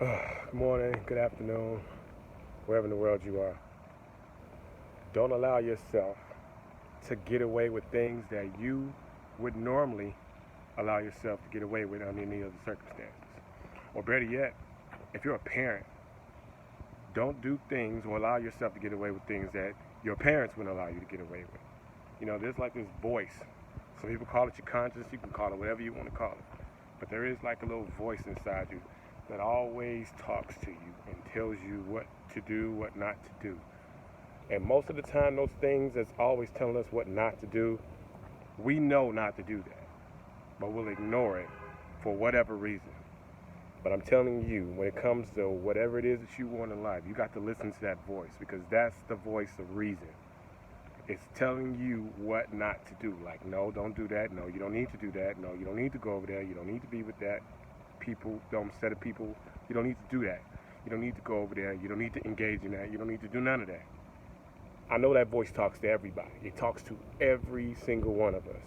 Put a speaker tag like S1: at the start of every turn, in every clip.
S1: Good morning, good afternoon, wherever in the world you are. Don't allow yourself to get away with things that you would normally allow yourself to get away with under any other circumstances. Or better yet, if you're a parent, don't do things or allow yourself to get away with things that your parents wouldn't allow you to get away with. You know, there's like this voice. Some people call it your conscience, you can call it whatever you want to call it. But there is like a little voice inside you that always talks to you and tells you what to do, what not to do. And most of the time, those things that's always telling us what not to do, we know not to do that. But we'll ignore it for whatever reason. But I'm telling you, when it comes to whatever it is that you want in life, you got to listen to that voice, because that's the voice of reason. It's telling you what not to do. Like, no, don't do that. No, you don't need to do that. No, you don't need to go over there. You don't need to be with that people, dumb set of people. You don't need to do that. You don't need to go over there. You don't need to engage in that. You don't need to do none of that. I know that voice talks to everybody. It talks to every single one of us.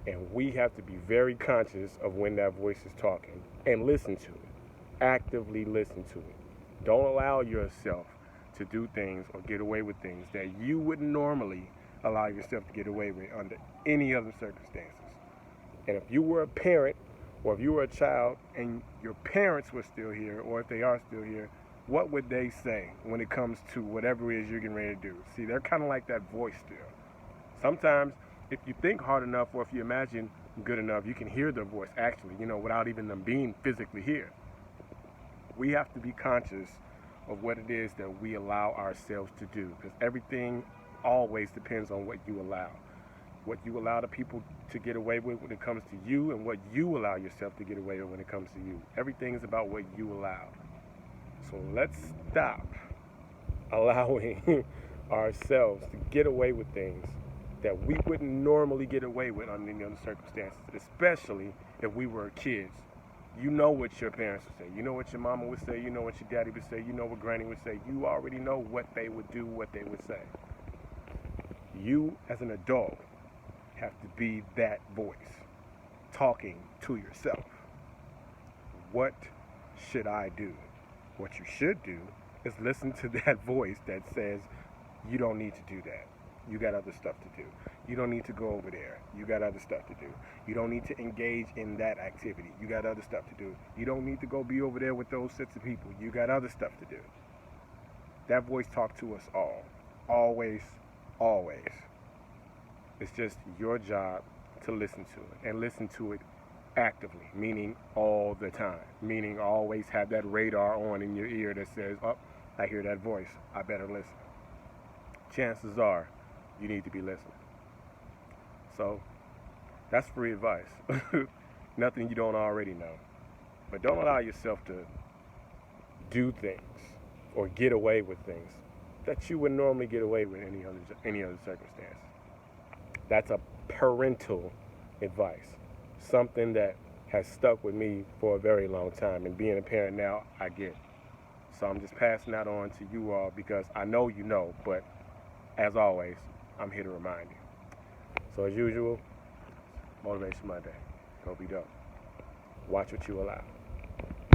S1: And we have to be very conscious of when that voice is talking and listen to it. Actively listen to it. Don't allow yourself to do things or get away with things that you wouldn't normally allow yourself to get away with under any other circumstances. And if you were a parent, or if you were a child and your parents were still here, or if they are still here, what would they say when it comes to whatever it is you're getting ready to do? See, they're kind of like that voice still. Sometimes, if you think hard enough, or if you imagine good enough, you can hear their voice actually, without even them being physically here. We have to be conscious of what it is that we allow ourselves to do, because everything always depends on what you allow. What you allow the people to get away with when it comes to you, and what you allow yourself to get away with when it comes to you. Everything is about what you allow. So let's stop allowing ourselves to get away with things that we wouldn't normally get away with under any other circumstances, especially if we were kids. You know what your parents would say. You know what your mama would say. You know what your daddy would say. You know what granny would say. You already know what they would do, what they would say. You, as an adult, have to be that voice talking to yourself. What should I do? What you should do is listen to that voice that says, you don't need to do that. You got other stuff to do. You don't need to go over there. You got other stuff to do. You don't need to engage in that activity. You got other stuff to do. You don't need to go be over there with those sets of people. You got other stuff to do. That voice talks to us all. Always, always. It's just your job to listen to it, and listen to it actively, meaning all the time, meaning always have that radar on in your ear that says, oh, I hear that voice, I better listen. Chances are you need to be listening. So that's free advice. Nothing you don't already know. But don't allow yourself to do things or get away with things that you would normally get away with in any other circumstance. That's a parental advice, something that has stuck with me for a very long time. And being a parent now, I get it. So I'm just passing that on to you all, because I know you know, but as always, I'm here to remind you. So as usual, Motivation Monday. Go be dope. Watch what you allow.